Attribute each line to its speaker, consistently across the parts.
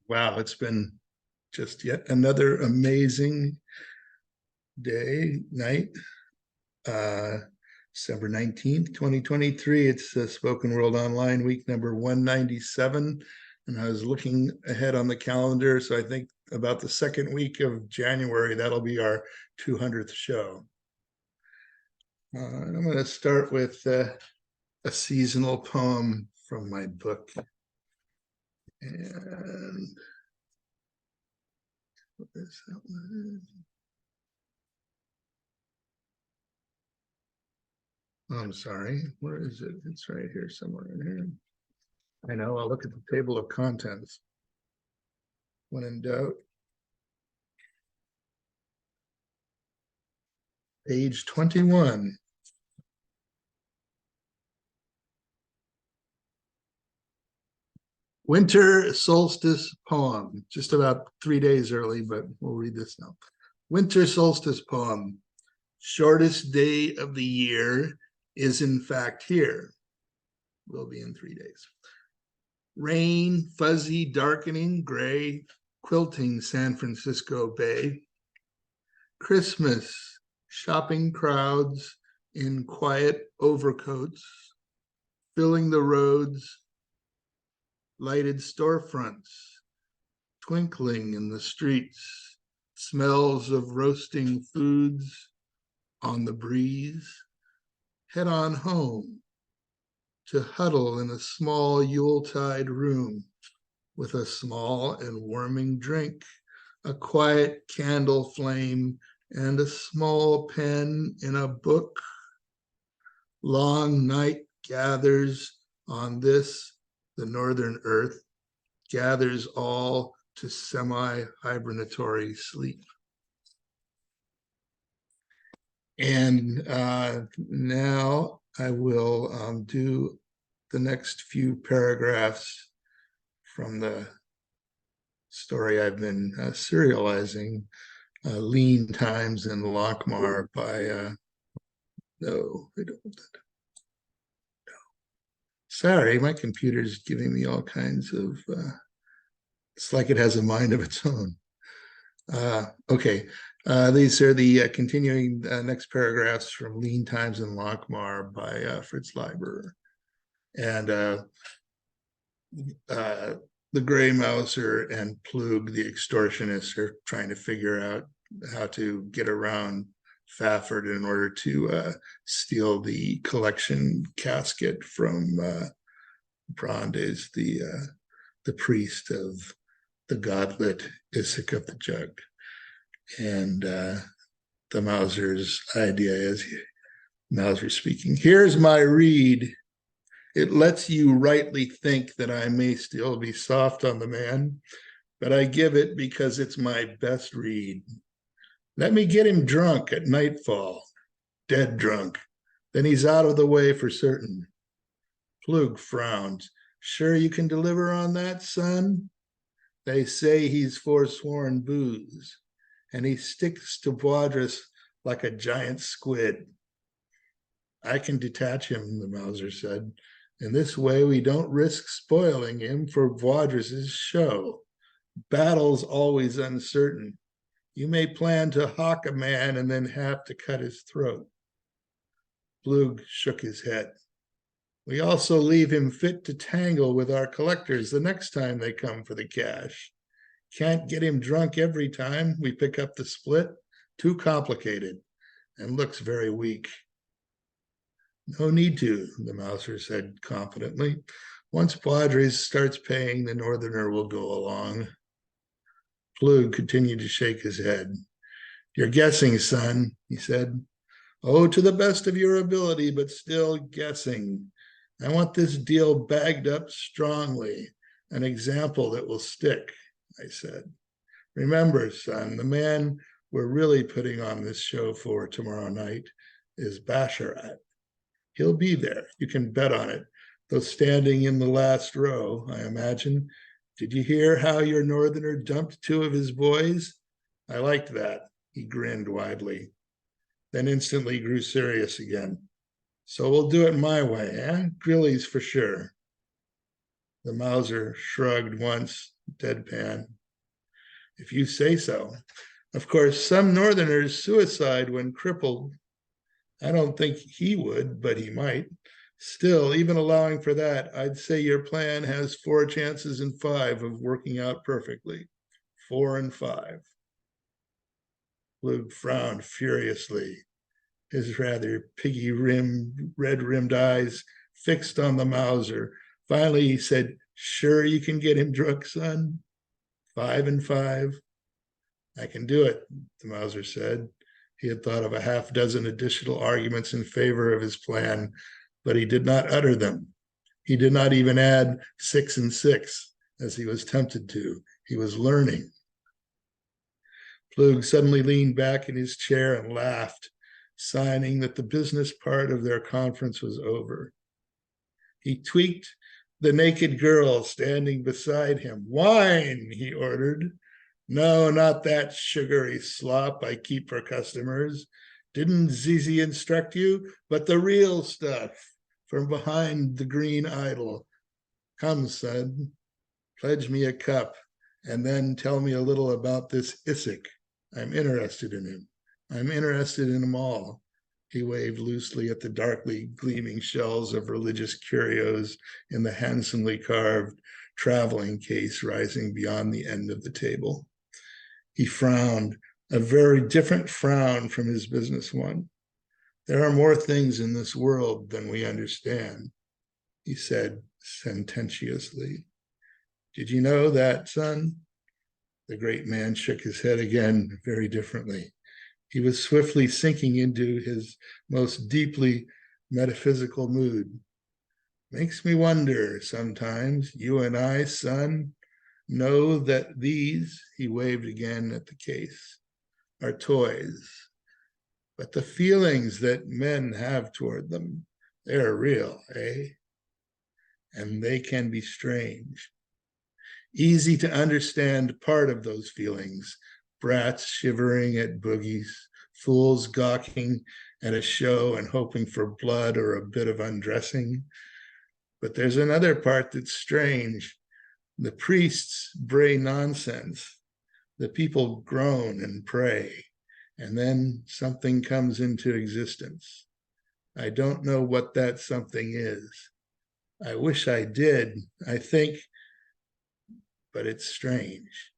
Speaker 1: Wow, it's been just yet another amazing day, night. Uh, December 19th, 2023. It's Spoken World Online week number 197. And I was looking ahead on the calendar. So I think about the second week of January, that'll be our 200th show. And I'm going to start with a seasonal poem from my book. And what is that one? Oh, I'm sorry. Where is it? It's right here somewhere in here. I know. I'll look at the table of contents. When in doubt. Page 21. Winter solstice poem. Just about 3 days early, but we'll read this now. Winter solstice poem. Shortest day of the year is in fact here. Will be in 3 days. Rain, fuzzy, darkening, gray, quilting San Francisco Bay. Christmas, shopping crowds in quiet overcoats, filling the roads, lighted storefronts, twinkling in the streets, smells of roasting foods on the breeze. Head on home to huddle in a small Yuletide room with a small and warming drink, a quiet candle flame, and a small pen in a book. Long night gathers on this, the northern earth, gathers all to semi-hibernatory sleep. And now I will do the next few paragraphs from the story I've been serializing, Lean Times in Lockmar by, no, I don't want that. No. Sorry, my computer's giving me all kinds of, it's like it has a mind of its own. Okay, these are the continuing next paragraphs from Lean Times in Lockmar by Fritz Leiber. And the Gray Mouser and Plug, the extortionists, are trying to figure out how to get around Fafford in order to steal the collection casket from Brandes, the priest of the godlit Isaac of the Jug. And the Mauser's idea is, Mauser speaking, here's my reed. It lets you rightly think that I may still be soft on the man, but I give it because it's my best reed. Let me get him drunk at nightfall, dead drunk. Then he's out of the way for certain. Plug frowns. Sure you can deliver on that, son? They say he's forsworn booze, and he sticks to Boadris like a giant squid. I can detach him, the Mauser said. In this way, we don't risk spoiling him for Boadris's show. Battle's always uncertain. You may plan to hawk a man and then have to cut his throat. Plug shook his head. We also leave him fit to tangle with our collectors the next time they come for the cash. Can't get him drunk every time we pick up the split. Too complicated and looks very weak. No need to, the Mauser said confidently. Once Boadris starts paying, the Northerner will go along. Plug continued to shake his head. You're guessing, son, he said. Oh, to the best of your ability, but still guessing. I want this deal bagged up strongly, an example that will stick, I said. Remember, son, the man we're really putting on this show for tomorrow night is Basharat. He'll be there. You can bet on it. Though standing in the last row, I imagine. Did you hear how your Northerner dumped 2 of his boys? I liked that. He grinned widely, then instantly grew serious again. So we'll do it my way, eh? Grillies for sure. The Mauser shrugged once, deadpan. If you say so. Of course, some Northerners suicide when crippled. I don't think he would, but he might. Still, even allowing for that, I'd say your plan has 4 chances in 5 of working out perfectly. 4 and 5. Luke frowned furiously, his rather red-rimmed eyes fixed on the Mauser. Finally, he said, "Sure you can get him drunk, son? 5 and 5? I can do it," the Mauser said. He had thought of a half dozen additional arguments in favor of his plan, but he did not utter them. He did not even add 6 and 6, as he was tempted to. He was learning. Plug suddenly leaned back in his chair and laughed, signing that the business part of their conference was over. He tweaked the naked girl standing beside him. "Wine," he ordered. "No, not that sugary slop I keep for customers. Didn't Zizi instruct you? But the real stuff from behind the green idol. Come, son, pledge me a cup, and then tell me a little about this Isaac. I'm interested in him. I'm interested in them all." He waved loosely at the darkly gleaming shells of religious curios in the handsomely carved traveling case rising beyond the end of the table. He frowned, a very different frown from his business one. "There are more things in this world than we understand," he said sententiously. "Did you know that, son?" The great man shook his head again, very differently. He was swiftly sinking into his most deeply metaphysical mood. "Makes me wonder sometimes, you and I, son, know that these," he waved again at the case, "are toys. But the feelings that men have toward them, they're real, eh? And they can be strange. Easy to understand part of those feelings. Brats shivering at boogies, fools gawking at a show and hoping for blood or a bit of undressing. But there's another part that's strange. The priests bray nonsense. The people groan and pray. And then something comes into existence. I don't know what that something is. I wish I did. I think, but it's strange."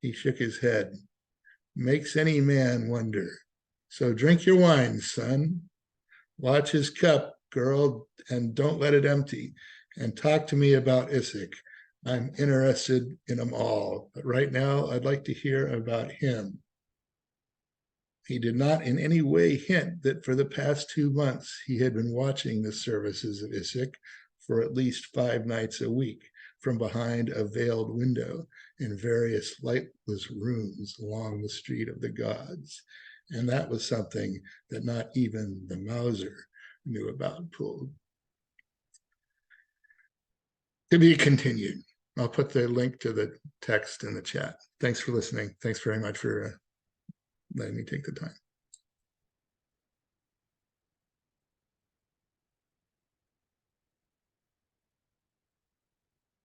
Speaker 1: He shook his head. "Makes any man wonder. So drink your wine, son. Watch his cup, girl, and don't let it empty. And talk to me about Isaac. I'm interested in them all. But right now, I'd like to hear about him." He did not in any way hint that for the past 2 months he had been watching the services of Isaac for at least 5 nights a week from behind a veiled window in various lightless rooms along the street of the gods. And that was something that not even the Mauser knew about Poole. To be continued. I'll put the link to the text in the chat. Thanks for listening. Thanks very much for letting me take the time.